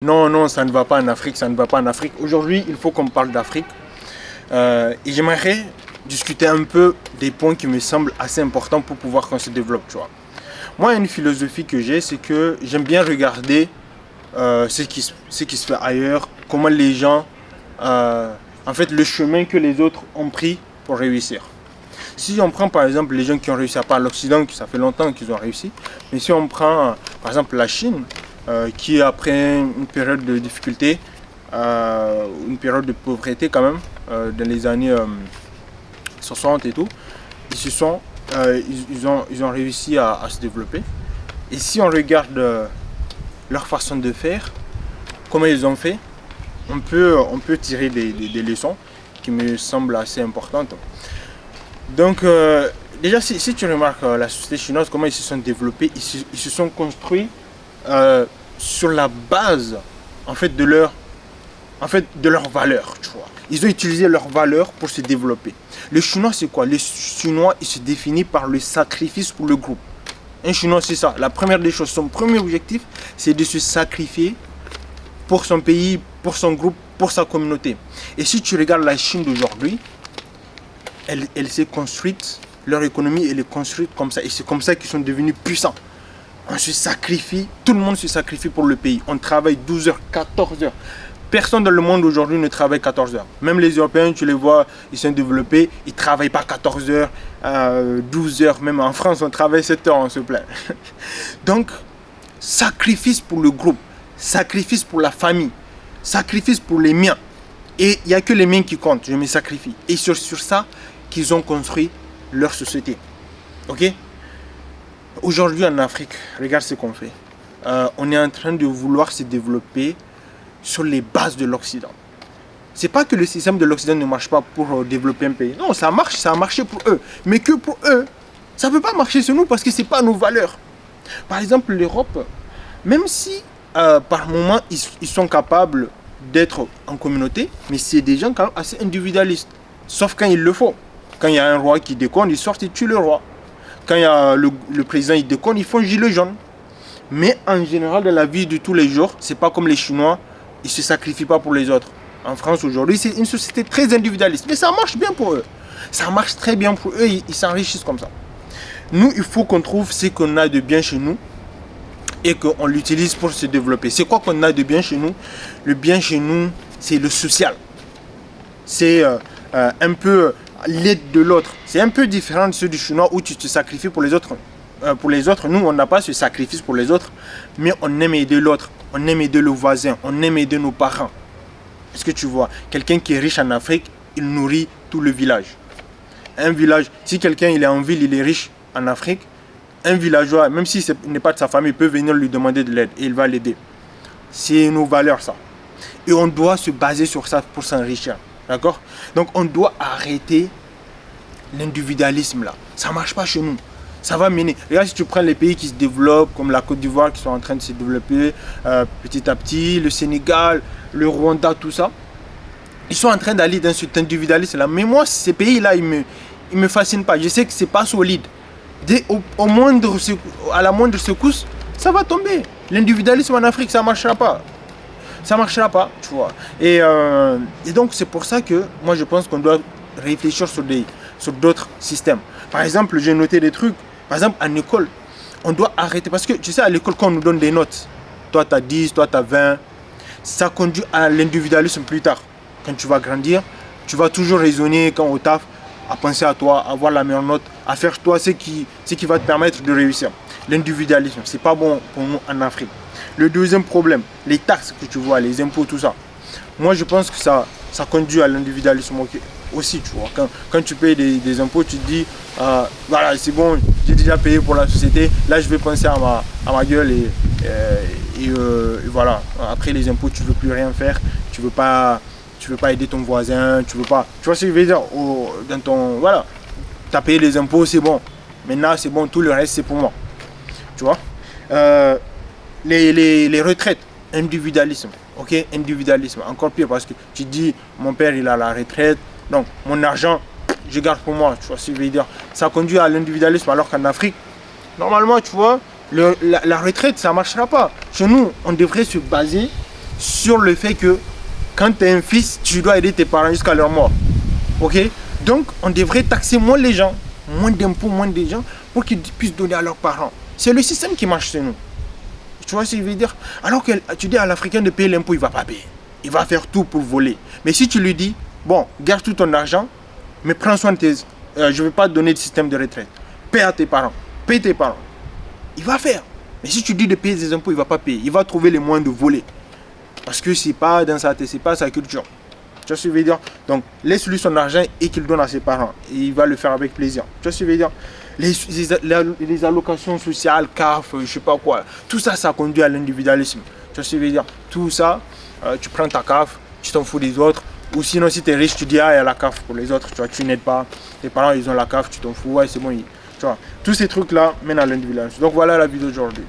Non, non, ça ne va pas en Afrique, ça ne va pas en Afrique. Aujourd'hui, il faut qu'on parle d'Afrique. Et j'aimerais discuter un peu des points qui me semblent assez importants pour pouvoir qu'on se développe, tu vois. Moi, une philosophie que j'ai, c'est que j'aime bien regarder ce qui se fait ailleurs, comment les gens, en fait, le chemin que les autres ont pris pour réussir. Si on prend par exemple les gens qui ont réussi à part l'Occident, ça fait longtemps qu'ils ont réussi, mais si on prend par exemple la Chine, qui après une période de difficulté, une période de pauvreté quand même, dans les années 60 et tout, ils ont réussi à se développer. Et si on regarde leur façon de faire, comment ils ont fait, on peut tirer des leçons qui me semblent assez importantes. Donc, déjà, si tu remarques la société chinoise, comment ils se sont développés, ils se sont construits sur la base en fait, de leurs valeurs, tu vois. Ils ont utilisé leurs valeurs pour se développer. Le Chinois, c'est quoi? Le Chinois, il se définit par le sacrifice pour le groupe. Un Chinois, c'est ça. La première des choses, son premier objectif, c'est de se sacrifier pour son pays, pour son groupe, pour sa communauté. Et si tu regardes la Chine d'aujourd'hui, elle s'est construite, leur économie, elle est construite comme ça. Et c'est comme ça qu'ils sont devenus puissants. On se sacrifie, tout le monde se sacrifie pour le pays. On travaille 12 heures, 14 heures. Personne dans le monde aujourd'hui ne travaille 14 heures. Même les Européens, tu les vois, ils sont développés, ils ne travaillent pas 14 heures, 12 heures. Même en France, on travaille 7 heures, on se plaint. Donc, sacrifice pour le groupe, sacrifice pour la famille, sacrifice pour les miens. Et il n'y a que les miens qui comptent, je me sacrifie. Et sur ça qu'ils ont construit leur société. Ok? Aujourd'hui en Afrique, regarde ce qu'on fait. On est en train de vouloir se développer sur les bases de l'Occident. C'est pas que le système de l'Occident ne marche pas pour développer un pays. Non, ça marche, ça a marché pour eux. Mais que pour eux, ça ne peut pas marcher sur nous parce que ce n'est pas nos valeurs. Par exemple, l'Europe, même si par moment ils sont capables d'être en communauté, mais c'est des gens quand même assez individualistes. Sauf quand il le faut. Quand il y a un roi qui déconne, ils sortent et tuent le roi. Quand il y a le président qui déconne, ils font gilet jaune. Mais en général, dans la vie de tous les jours, c'est pas comme les Chinois, ils ne se sacrifient pas pour les autres. En France aujourd'hui, c'est une société très individualiste. Mais ça marche bien pour eux. Ça marche très bien pour eux, ils s'enrichissent comme ça. Nous, il faut qu'on trouve ce qu'on a de bien chez nous et qu'on l'utilise pour se développer. C'est quoi qu'on a de bien chez nous? Le bien chez nous, c'est le social. C'est un peu l'aide de l'autre. C'est un peu différent de ceux du Chinois où tu te sacrifies pour les autres. Nous, on n'a pas ce sacrifice pour les autres, mais on aime aider l'autre. On aime aider le voisin. On aime aider nos parents. Est-ce que tu vois? Quelqu'un qui est riche en Afrique, il nourrit tout le village. Un village, si quelqu'un il est en ville, il est riche en Afrique, un villageois, même si ce n'est pas de sa famille, peut venir lui demander de l'aide et il va l'aider. C'est nos valeurs, ça. Et on doit se baser sur ça pour s'enrichir. D'accord? Donc on doit arrêter l'individualisme là. Ça ne marche pas chez nous. Ça va mener. Regarde, si tu prends les pays qui se développent, comme la Côte d'Ivoire qui sont en train de se développer petit à petit, le Sénégal, le Rwanda, tout ça, ils sont en train d'aller dans cet individualisme là. Mais moi, ces pays là, ils me fascinent pas. Je sais que c'est pas solide. À la moindre secousse, ça va tomber. L'individualisme en Afrique, ça ne marchera pas. Ça ne marchera pas, tu vois. Et donc, c'est pour ça que moi, je pense qu'on doit réfléchir sur d'autres systèmes. Par exemple, j'ai noté des trucs. Par exemple, en école, on doit arrêter. Parce que, tu sais, à l'école, quand on nous donne des notes, toi, tu as 10, toi, tu as 20, ça conduit à l'individualisme plus tard. Quand tu vas grandir, tu vas toujours raisonner quand au taf, à penser à toi, à avoir la meilleure note, à faire toi ce qui va te permettre de réussir. L'individualisme, ce n'est pas bon pour nous en Afrique. Le deuxième problème, les taxes que tu vois, les impôts, tout ça. Moi, je pense que ça conduit à l'individualisme aussi, tu vois. Quand tu payes des impôts, tu te dis, voilà, c'est bon, j'ai déjà payé pour la société, là, je vais penser à ma gueule et voilà. Après les impôts, tu ne veux plus rien faire, tu veux pas aider ton voisin, tu vois ce que je veux dire, voilà, tu as payé les impôts, c'est bon. Maintenant, c'est bon, tout le reste, c'est pour moi. Tu vois. Les retraites, individualisme, ok, individualisme, encore pire parce que tu dis, mon père, il a la retraite, donc mon argent, je garde pour moi, tu vois ce que je veux dire. Ça conduit à l'individualisme alors qu'en Afrique, normalement, tu vois, la retraite, ça ne marchera pas. Chez nous, on devrait se baser sur le fait que quand tu es un fils, tu dois aider tes parents jusqu'à leur mort. Ok? Donc, on devrait taxer moins les gens, moins d'impôts, moins de gens, pour qu'ils puissent donner à leurs parents. C'est le système qui marche chez nous. Tu vois ce que je veux dire? Alors que tu dis à l'Africain de payer l'impôt, il ne va pas payer. Il va faire tout pour voler. Mais si tu lui dis, bon, garde tout ton argent, mais prends soin de tes... je ne vais pas te donner de système de retraite. Paye à tes parents. Paye tes parents. Il va faire. Mais si tu dis de payer des impôts, il ne va pas payer. Il va trouver les moyens de voler. Parce que ce n'est pas dans sa tête, ce n'est pas sa culture. Tu vois ce que je veux dire? Donc, laisse-lui son argent et qu'il donne à ses parents. Et il va le faire avec plaisir. Tu vois ce que je veux dire? Les allocations sociales, CAF, je ne sais pas quoi. Tout ça, ça conduit à l'individualisme. Tu vois ce que je veux dire? Tout ça, tu prends ta CAF, tu t'en fous des autres. Ou sinon, si tu es riche, tu dis, ah, il y a la CAF pour les autres. Tu vois, tu n'aides pas. Tes parents, ils ont la CAF, tu t'en fous. Ouais, c'est bon. Tu vois, tous ces trucs-là mènent à l'individualisme. Donc, voilà la vidéo d'aujourd'hui.